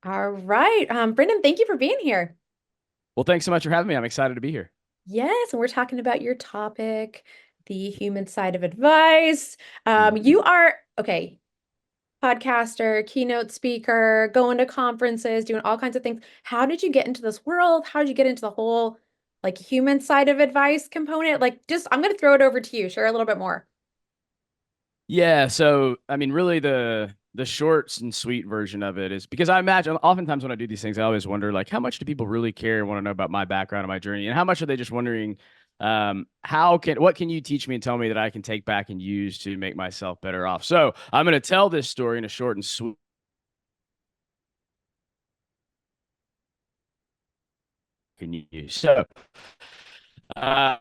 All right. Brendan, thank you for being here. Well, thanks so much for having me. I'm excited to be here. Yes, and we're talking about your topic, the human side of advice. Mhm. You are, okay, podcaster, keynote speaker, going to conferences, doing all kinds of things. How did you get into this world? How did you get into the whole like human side of advice component? Like, just I'm going to throw it over to you. Share a little bit more. Yeah, so I mean, really the short and sweet version of it is because I imagine oftentimes when I do these things, I always wonder like how much do people really care and want to know about my background and my journey, and how much are they just wondering how can what can you teach me and tell me that I can take back and use to make myself better off? So I'm going to tell this story in a short and sweet can you use. Uh,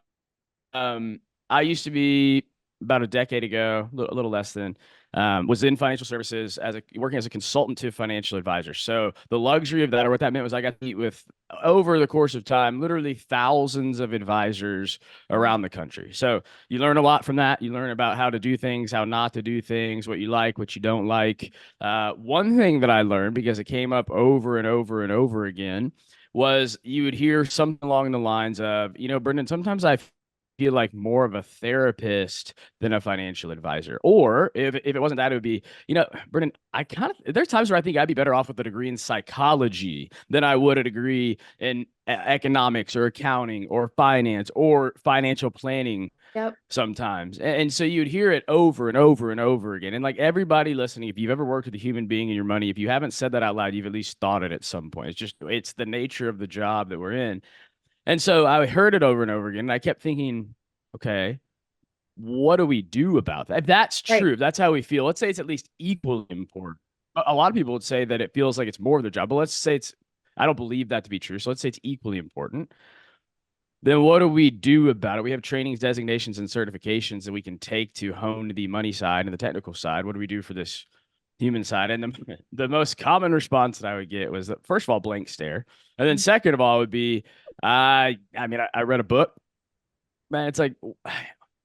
Um, I used to be about a decade ago, a little less than, was in financial services as a working as a consultant to financial advisors. So the luxury of that, or what that meant, was I got to meet with over the course of time, literally thousands of advisors Wow. around the country. So you learn a lot from that. You learn about how to do things, how not to do things, what you like, what you don't like. One thing that I learned because it came up over and over and over again was you would hear something along the lines of, Brendan, sometimes I feel like more of a therapist than a financial advisor. Or if it wasn't that, it would be, Brendan, there's times where I think I'd be better off with a degree in psychology than I would a degree in economics or accounting or finance or financial planning Yep. sometimes. And so you'd hear it over and over and over again. And like everybody listening, if you've ever worked with a human being and your money, if you haven't said that out loud, you've at least thought it at some point. It's the nature of the job that we're in. And so I heard it over and over again. And I kept thinking, okay, what do we do about that? If that's Right. true, if that's how we feel, let's say it's at least equally important. A lot of people would say that it feels like it's more of their job, but let's say I don't believe that to be true. So let's say it's equally important. Then what do we do about it? We have trainings, designations, and certifications that we can take to hone the money side and the technical side. What do we do for this human side? And the most common response that I would get was that, first of all, blank stare. And then second of all would be, I read a book, man. It's like,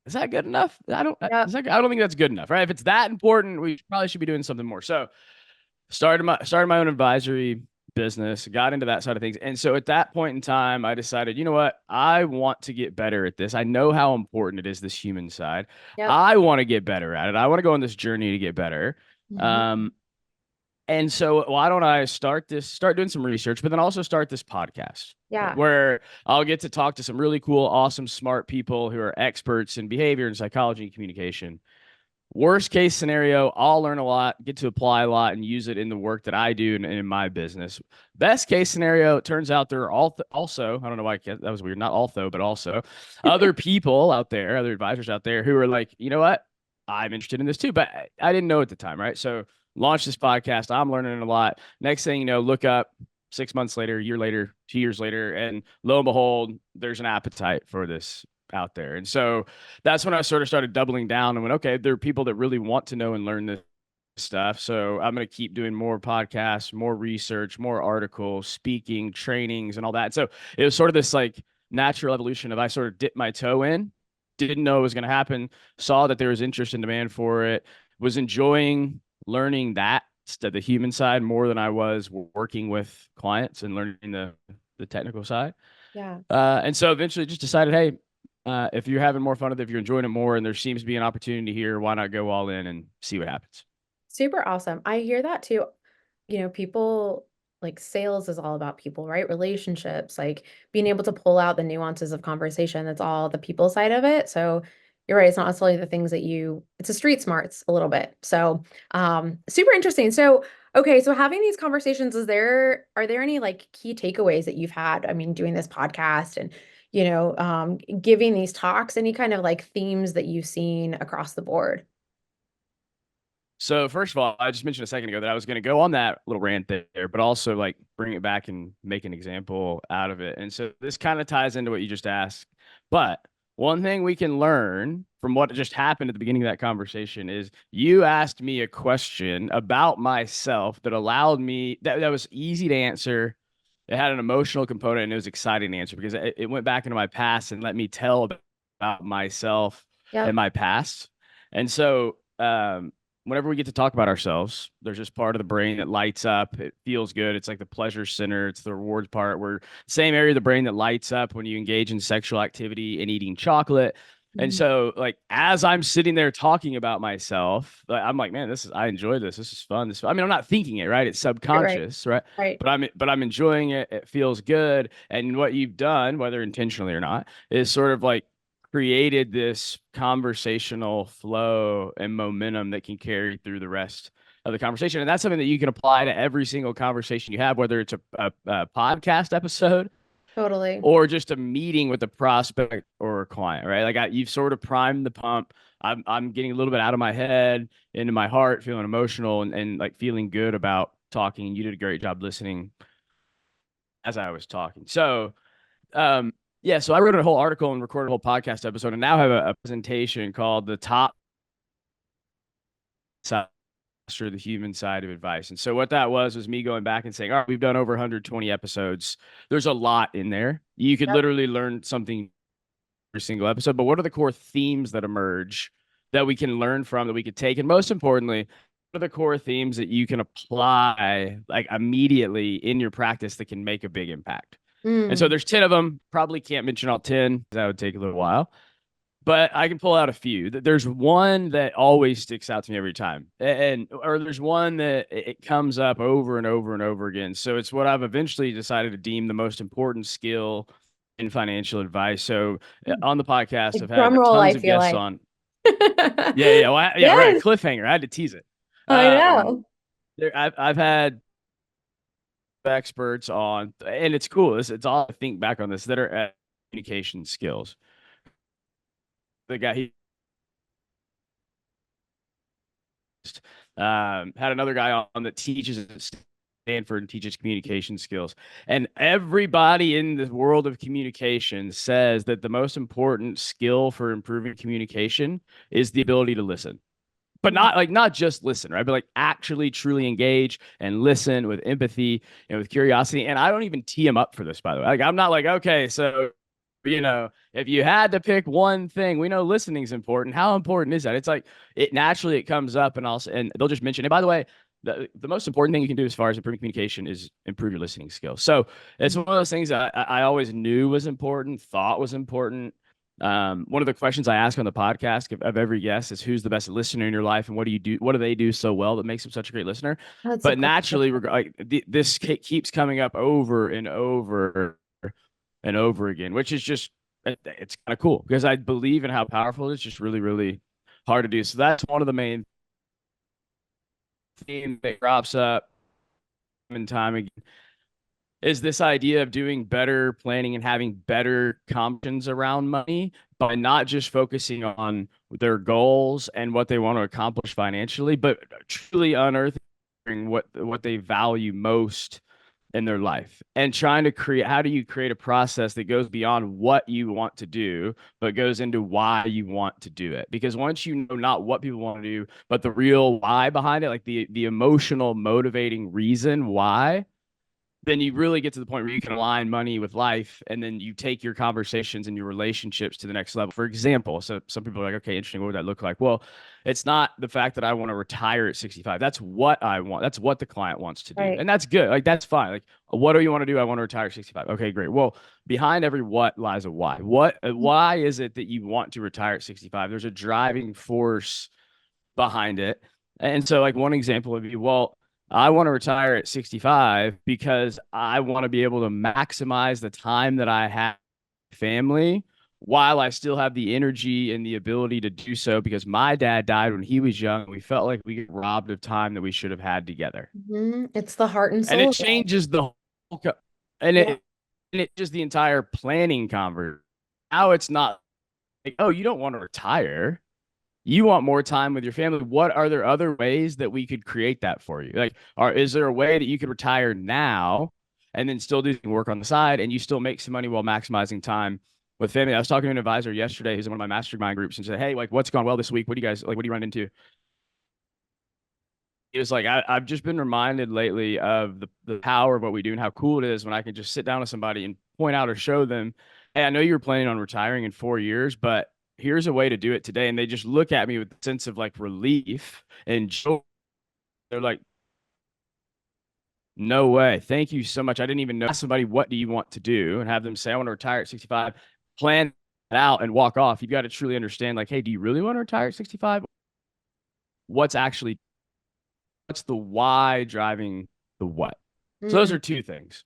is that good enough? Yep. I don't think that's good enough, right? If it's that important, we probably should be doing something more. So started my own advisory business, got into that side of things. And so at that point in time, I decided, you know what? I want to get better at this. I know how important it is, this human side. Yep. I want to get better at it. I want to go on this journey to get better. Mhm. Um, and so why don't I start doing some research, but then also start this podcast Yeah. where I'll get to talk to some really cool, awesome, smart people who are experts in behavior and psychology and communication. Worst case scenario, I'll learn a lot, get to apply a lot, and use it in the work that I do and in my business. Best case scenario, it turns out there are also, I don't know why that was weird, not also, but also other people out there, other advisors out there who are like, you know what? I'm interested in this too, but I didn't know at the time, right? So launch this podcast. I'm learning a lot. Next thing you know, look up 6 months later, a year later, 2 years later, and lo and behold, there's an appetite for this out there. And so that's when I sort of started doubling down and went, okay, there are people that really want to know and learn this stuff. So I'm going to keep doing more podcasts, more research, more articles, speaking, trainings, and all that. So it was sort of this like natural evolution of I sort of dipped my toe in, didn't know it was going to happen, saw that there was interest and demand for it, was enjoying learning that the human side more than I was working with clients and learning the technical side. Yeah. And so eventually just decided, hey, if you're having more fun with it, if you're enjoying it more, and there seems to be an opportunity here, why not go all in and see what happens? Super awesome. I hear that too. People like sales is all about people, right? Relationships, like being able to pull out the nuances of conversation. That's all the people side of it. So you're right. It's not necessarily the things that it's a street smarts a little bit. So, super interesting. So, okay. So having these conversations, are there any like key takeaways that you've had? I mean, doing this podcast and, giving these talks, any kind of like themes that you've seen across the board? So first of all, I just mentioned a second ago that I was going to go on that little rant there, but also like bring it back and make an example out of it. And so this kind of ties into what you just asked. But one thing we can learn from what just happened at the beginning of that conversation is you asked me a question about myself that allowed me that was easy to answer. It had an emotional component and it was exciting to answer because it went back into my past and let me tell about myself Yep. and my past. And so whenever we get to talk about ourselves, there's this part of the brain that lights up. It feels good. It's like the pleasure center. It's the rewards part where same area of the brain that lights up when you engage in sexual activity and eating chocolate. And Mhm. so, like, as I'm sitting there talking about myself, I'm like, man, I enjoy this. This is fun. I mean, I'm not thinking it, right? It's Right, subconscious, right? right. But I'm enjoying it. It feels good. And what you've done, whether intentionally or not, is sort of like created this conversational flow and momentum that can carry through the rest of the conversation. And that's something that you can apply to every single conversation you have, whether it's a podcast episode Totally. or just a meeting with a prospect or a client, right? You've sort of primed the pump. I'm getting a little bit out of my head into my heart, feeling emotional and like feeling good about talking. You did a great job listening as I was talking. So yeah, so I wrote a whole article and recorded a whole podcast episode, and now have a presentation called "The Top Side or the Human Side of Advice." And so what that was me going back and saying, "All right, we've done over 120 episodes. There's a lot in there. You could Yep. literally learn something every single episode. But what are the core themes that emerge that we can learn from, that we could take, and most importantly, what are the core themes that you can apply like immediately in your practice that can make a big impact?" And so Mm. there's 10 of them. Probably can't mention all 10. That would take a little while, but I can pull out a few. There's one that always sticks out to me every time, and or there's one that it comes up over and over and over again. So it's what I've eventually decided to deem the most important skill in financial advice. So on the podcast, I've Like drum had roll, I tons of feel guests like. on. Yeah, yeah, well, yeah, right. Yes, Cliffhanger. I had to tease it. I Um, know. I've had experts on, and it's cool. It's all I think back on this that are at communication skills. The guy he had another guy on that teaches at Stanford and teaches communication skills. And everybody in the world of communication says that the most important skill for improving communication is the ability to listen. But not just listen, right? But like actually truly engage and listen with empathy and with curiosity. And I don't even tee them up for this, by the way. Like I'm not like, okay, so if you had to pick one thing, we know listening is important. How important is that? It's like it naturally it comes up, and they'll just mention it. By the way, the most important thing you can do as far as improving communication is improve your listening skills. So it's one of those things that I always knew was important, thought was important. One of the questions I ask on the podcast of every guest is who's the best listener in your life, and what do you do? What do they do so well that makes them such a great listener? That's a But great naturally, question. this keeps coming up over and over and over again, which is just it's kind of cool because I believe in how powerful it is. Just really, really hard to do. So that's one of the main themes that crops up in time again is this idea of doing better planning and having better conversations around money by not just focusing on their goals and what they want to accomplish financially, but truly unearthing what they value most in their life and trying to create how do you create a process that goes beyond what you want to do but goes into why you want to do it, because once you know not what people want to do but the real why behind it, like the emotional motivating reason why, then you really get to the point where you can align money with life, and then you take your conversations and your relationships to the next level. For example, so some people are like, okay, interesting, what would that look like? Well, it's not the fact that I want to retire at 65. That's what I want. That's what the client wants to do, Right. and that's good. Like that's fine. Like what do you want to do? I want to retire at 65. Okay, great. Well, behind every what lies a why. Why is it that you want to retire at 65? There's a driving force behind it. And so, like, one example would be, well, I want to retire at 65 because I want to be able to maximize the time that I have with family while I still have the energy and the ability to do so, because my dad died when he was young and we felt like we got robbed of time that we should have had together. It's the heart and And it soul of it. changes the whole and Yeah. it just the entire planning conversation. Now it's not like, oh, you don't want to retire, you want more time with your family. What are there other ways that we could create that for you? Like, is there a way that you could retire now and then still do work on the side and you still make some money while maximizing time with family? I was talking to an advisor yesterday who's in one of my mastermind groups and said, hey, like, what's gone well this week? What do you guys like? What do you run into? It was like, I've just been reminded lately of the power of what we do and how cool it is when I can just sit down with somebody and point out or show them, hey, I know you're planning on retiring in 4 years, but here's a way to do it today. And they just look at me with a sense of like relief and joy. They're like, no way. Thank you so much. I didn't even know. Ask somebody, what do you want to do? And have them say, I want to retire at 65, plan it out and walk off. You've got to truly understand, like, hey, do you really want to retire at 65? What's actually, what's the why driving the what? So those Mm, are two things.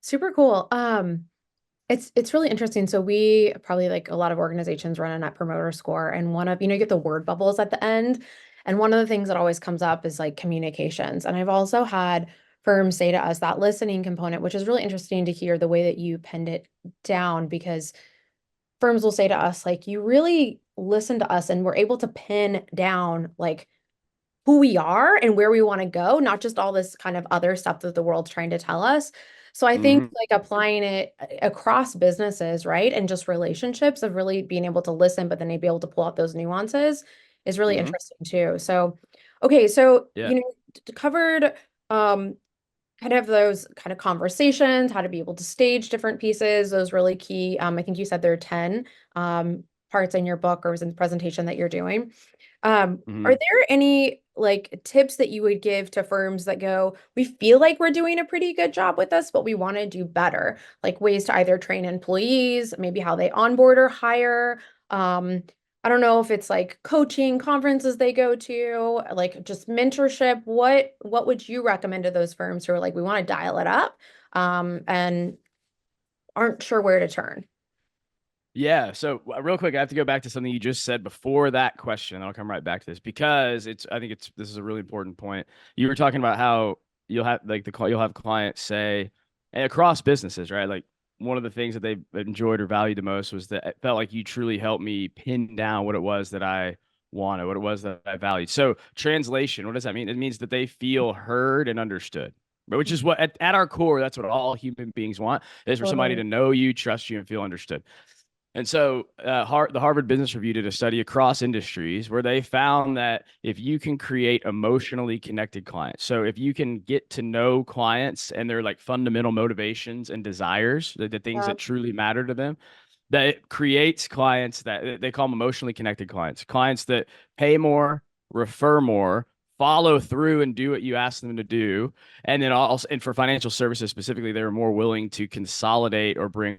super cool. It's really interesting. So we probably like a lot of organizations run a net promoter score, and one of, you get the word bubbles at the end. And one of the things that always comes up is like communications. And I've also had firms say to us that listening component, which is really interesting to hear the way that you pinned it down, because firms will say to us, like, you really listen to us and we're able to pin down like who we are and where we want to go, not just all this kind of other stuff that the world's trying to tell us. So I think Mm-hmm. like applying it across businesses, right? And just relationships of really being able to listen, but then be able to pull out those nuances is really Mm-hmm. interesting too. So, okay, so, Yeah. covered kind of those kind of conversations, how to be able to stage different pieces, those really key. I think you said there are 10 parts in your book or was in the presentation that you're doing. Are Mm-hmm. there any like tips that you would give to firms that go, we feel like we're doing a pretty good job with this, but we want to do better? Like ways to either train employees, maybe how they onboard or hire. I don't know if it's like coaching conferences they go to, like just mentorship. What would you recommend to those firms who are like, we want to dial it up, and aren't sure where to turn? Yeah. So real quick, I have to go back to something you just said before that question, and I'll come right back to this because I think this is a really important point. You were talking about how you'll have like you'll have clients say, and across businesses, right? Like one of the things that they enjoyed or valued the most was that it felt like you truly helped me pin down what it was that I wanted, what it was that I valued. So translation, what does that mean? It means that they feel heard and understood. Which is what at our core, that's what all human beings want, is for somebody Totally. to know you, trust you, and feel understood. And so, the Harvard Business Review did a study across industries where they found that if you can create emotionally connected clients, so if you can get to know clients and their like fundamental motivations and desires, the things Yeah. that truly matter to them, that it creates clients that they call them emotionally connected clients, clients that pay more, refer more, follow through and do what you ask them to do. And then also, and for financial services specifically, they're more willing to consolidate or bring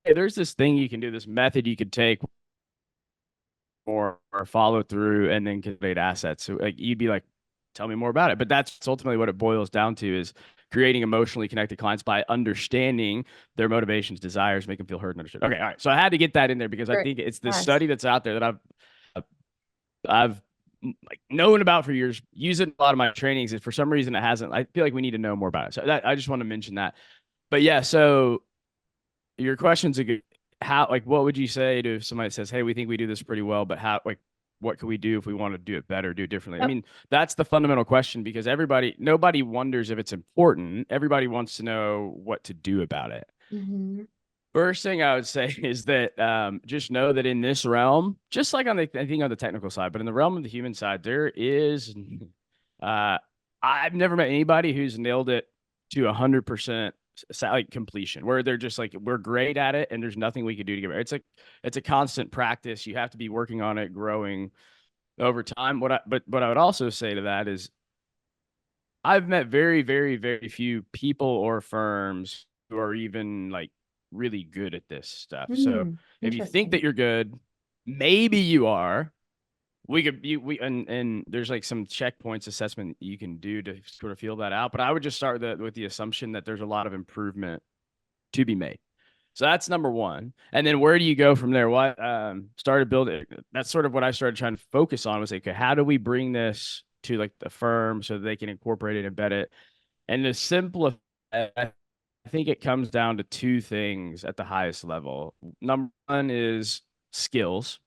there's this thing you can do, this method you could take or follow through and then create assets. So like you'd be like, tell me more about it. But that's ultimately what it boils down to is creating emotionally connected clients by understanding their motivations, desires, make them feel heard and understood. Okay, all right. So I had to get that in there because I Great. think it's this Yes. study that's out there that I've like known about for years, use it in a lot of my trainings. And for some reason it hasn't. I feel like we need to know more about it. So that I just want to mention that. But yeah, so your question's a good how like what would you say to if somebody says, hey, we think we do this pretty well, but how like what could we do if we want to do it better, do it differently? I Yep. mean, that's the fundamental question because nobody wonders if it's important. Everybody wants to know what to do about it. Hmm. First thing I would say is that just know that in this realm, just like on the I think on the technical side, but in the realm of the human side, there is uh I've never met anybody who's nailed it to 100% like completion where they're just like we're great at it and there's nothing we can do to get better. It's a constant practice. You have to be working on it, growing over time. What I would also say to that is I've met very, very, very few people or firms who are even like really good at this stuff. So Hmm. if you think that Interesting. you're good, maybe you are. We could you we and there's like some checkpoints assessment you can do to sort of feel that out. But I would just start with the assumption that there's a lot of improvement to be made. So that's number one. And then where do you go from there? What started building that's sort of what I started trying to focus on was like, okay, how do we bring this to like the firm so that they can incorporate it, embed it? And to simplify, I think it comes down to two things at the highest level. Number one is skills.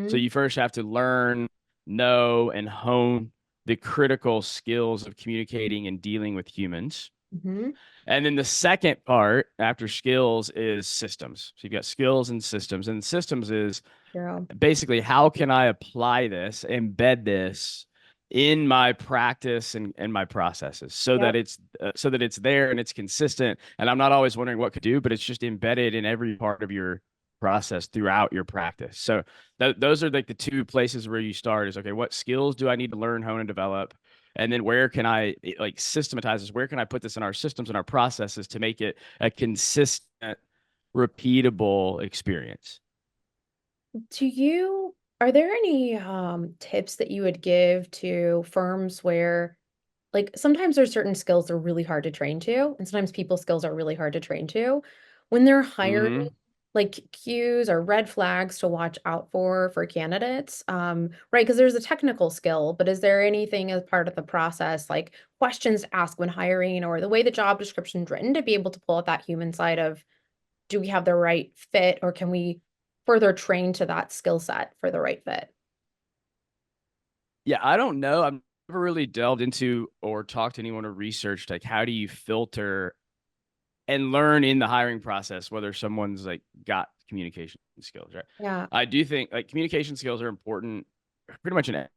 So Hmm. you first have to learn, know, and hone the critical skills of communicating and dealing with humans. Hmm. And then the second part after skills is systems. So you've got skills and systems. And systems is True. basically how can I apply this, embed this in my practice and my processes Yep. so that it's there and it's consistent and I'm not always wondering what could do, but it's just embedded in every part of your process throughout your practice. So those are like the two places where you start is, okay, what skills do I need to learn, hone, and develop? And then where can I like systematize this? Where can I put this in our systems and our processes to make it a consistent, repeatable experience? Are there any tips that you would give to firms where like sometimes there's certain skills that are really hard to train to, and sometimes people skills are really hard to train to. When they're hiring, Mm-hmm. like cues or red flags to watch out for candidates, right? Because there's a technical skill, but is there anything as part of the process, like questions to ask when hiring, or the way the job description's written to be able to pull out that human side of, do we have the right fit, or can we further train to that skill set for the right fit? Yeah, I don't know. I've never really delved into or talked to anyone or researched like how do you filter and learn in the hiring process whether someone's like got communication skills, right? Yeah. I do think like communication skills are important pretty much in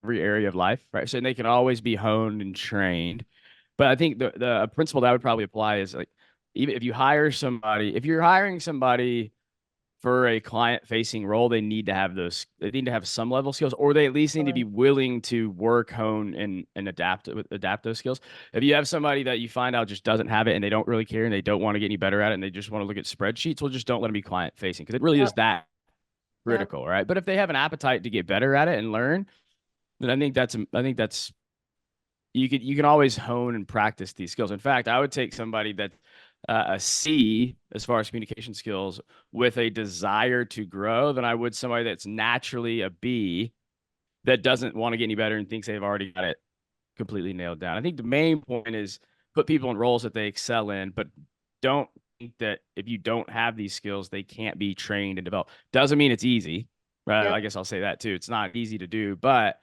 every area of life, right? So they can always be honed and trained. But I think the principle that I would probably apply is like even if you hire somebody, if you're hiring somebody for a client facing role, they need to have some level of skills, or they at least need to be Totally. willing to work, hone, and adapt those skills. If you have somebody that you find out just doesn't have it and they don't really care and they don't want to get any better at it and they just want to look at spreadsheets, well, just don't let them be client facing because it really Yep. is that Yep. critical, right? But if they have an appetite to get better at it and learn, then I think that's you can always hone and practice these skills. In fact, I would take somebody that a C as far as communication skills with a desire to grow than I would somebody that's naturally a B that doesn't want to get any better and thinks they've already got it completely nailed down. I think the main point is put people in roles that they excel in, but don't think that if you don't have these skills, they can't be trained and developed. Doesn't mean it's easy, right? Yep. I guess I'll say that too. It's not easy to do, but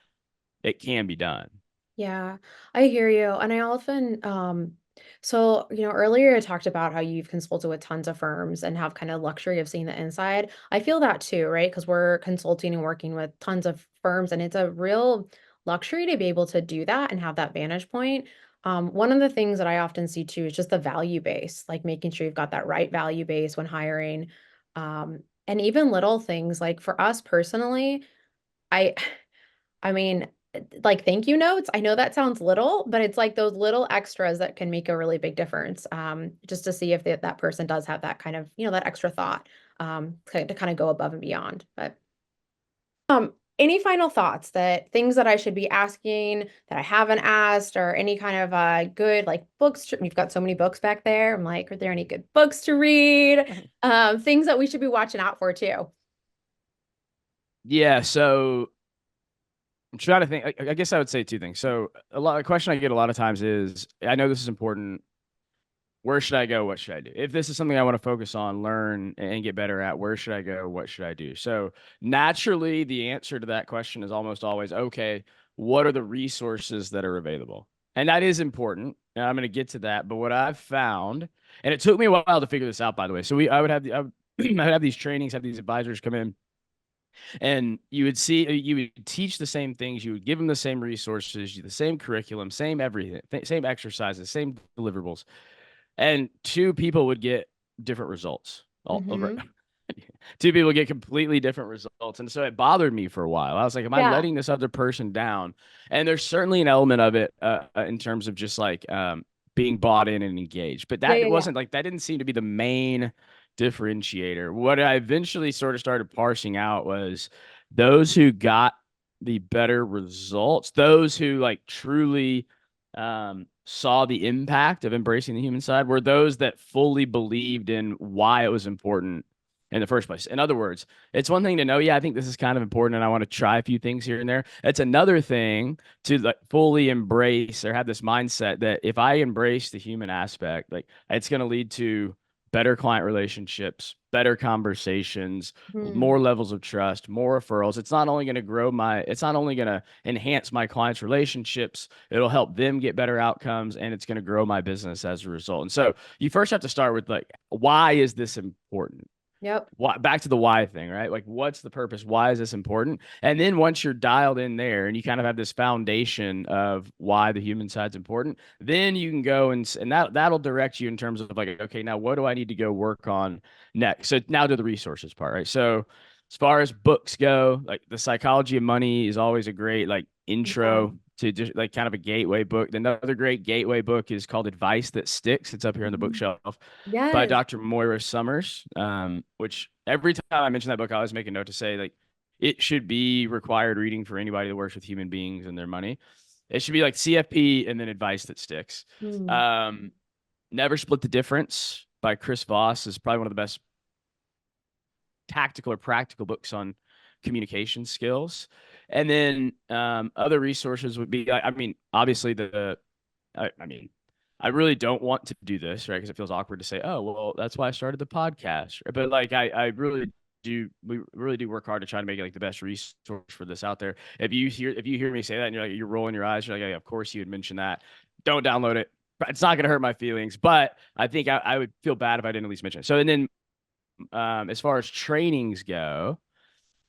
it can be done. Yeah, I hear you. And I often, so, earlier I talked about how you've consulted with tons of firms and have kind of luxury of seeing the inside. I feel that too, right? Because we're consulting and working with tons of firms, and it's a real luxury to be able to do that and have that vantage point. One of the things that I often see too is just the value base, like making sure you've got that right value base when hiring. And even little things like for us personally, I I mean, like, thank you notes, I know that sounds little, but it's like those little extras that can make a really big difference, just to see if that person does have that kind of, that extra thought, to kinda go above and beyond, but, any final thoughts that things that I should be asking that I haven't asked or any kind of, good, like, books to you've got so many books back there, I'm like, are there any good books to read? Things that we should be watching out for too. Yeah, so I'm trying to think. I guess I would say two things. So a question I get a lot of times is, I know this is important. Where should I go? What should I do? If this is something I want to focus on, learn, and get better at, where should I go? What should I do? So naturally, the answer to that question is almost always, okay, what are the resources that are available? And that is important. And I'm going to get to that. But what I've found, and it took me a while to figure this out, by the way. So I would have I would have these trainings, have these advisors come in and you would teach the same things, you would give them the same resources, the same curriculum, same everything, same exercises, same deliverables, and two people would get different results all over. Mhm. Two people get completely different results, and so it bothered me for a while. I was like, am I Yeah. letting this other person down? And there's certainly an element of it in terms of just like being bought in and engaged, but Yeah, that yeah, yeah. wasn't like that didn't seem to be the main differentiator. What I eventually sort of started parsing out was those who got the better results, those who like truly saw the impact of embracing the human side, were those that fully believed in why it was important in the first place. In other words, it's one thing to know, yeah, I think this is kind of important and I want to try a few things here and there. It's another thing to like fully embrace or have this mindset that if I embrace the human aspect, like it's going to lead to better client relationships, better conversations, Mhm. more levels of trust, more referrals. It's not only going to enhance my clients' relationships, it'll help them get better outcomes and it's going to grow my business as a result. And so you first have to start with like, why is this important? Yep. Why, back to the why thing, right? Like, what's the purpose? Why is this important? And then once you're dialed in there and you kind of have this foundation of why the human side's important, then you can go and that'll direct you in terms of like, okay, now what do I need to go work on next? So now to the resources part, right? So as far as books go, like The Psychology of Money is always a great like Yeah. intro to just like kind of a gateway book. Another great gateway book is called Advice That Sticks. It's up here on the Mhm. bookshelf by Yes. Dr. Moira Summers, which every time I mention that book, I always make a note to say like it should be required reading for anybody that works with human beings and their money. It should be like CFP and then Advice That Sticks. Mm. Um, Never Split the Difference by Chris Voss is probably one of the best tactical or practical books on communication skills. And then other resources would be, I mean, obviously I mean, I really don't want to do this, right? Because it feels awkward to say, oh, well, that's why I started the podcast. But like, I really we really do work hard to try to make it like the best resource for this out there. If you hear me say that and you're like, you're rolling your eyes, you're like, yeah, of course you would mention that. Don't download it. It's not going to hurt my feelings, but I think I would feel bad if I didn't at least mention it. So, and then as far as trainings go,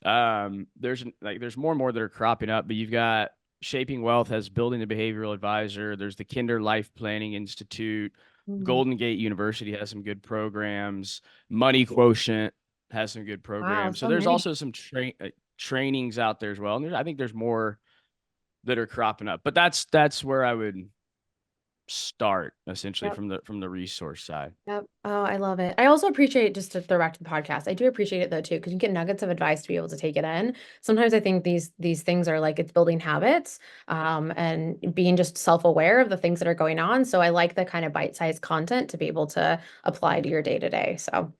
there's more and more that are cropping up, but you've got Shaping Wealth has Building the Behavioral Advisor. There's the Kinder Life Planning Institute. Mm. Golden Gate University has some good programs. Money Quotient has some good Wow, programs. So so there's many. also some trainings out there as well. And I think there's more that are cropping up, but that's where I would start essentially Yep. from the resource side. Yep. Oh, I love it. I also appreciate just to throw back to the podcast. I do appreciate it though too, because you get nuggets of advice to be able to take it in. Sometimes I think these things are like it's building habits, and being just self-aware of the things that are going on. So I like the kind of bite-sized content to be able to apply to your day to day. So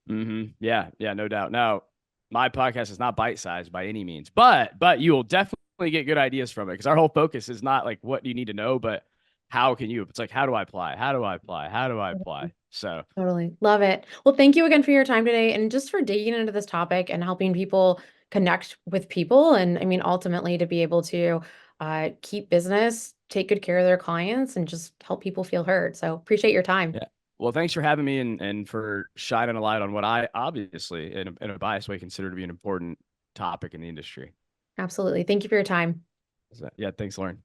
Yeah, yeah, no doubt. Now, my podcast is not bite sized by any means, but you will definitely get good ideas from it because our whole focus is not like what do you need to know, but how can you? It's like how do I apply? How do I apply? How do I apply? So, totally love it. Well, thank you again for your time today and just for digging into this topic and helping people connect with people. And I mean, ultimately to be able to keep business, take good care of their clients, and just help people feel heard. So appreciate your time. yeah. Well, thanks for having me and for shining a light on what I obviously in a biased way consider to be an important topic in the industry. Absolutely. Thank you for your time. So, yeah, thanks, Lauren.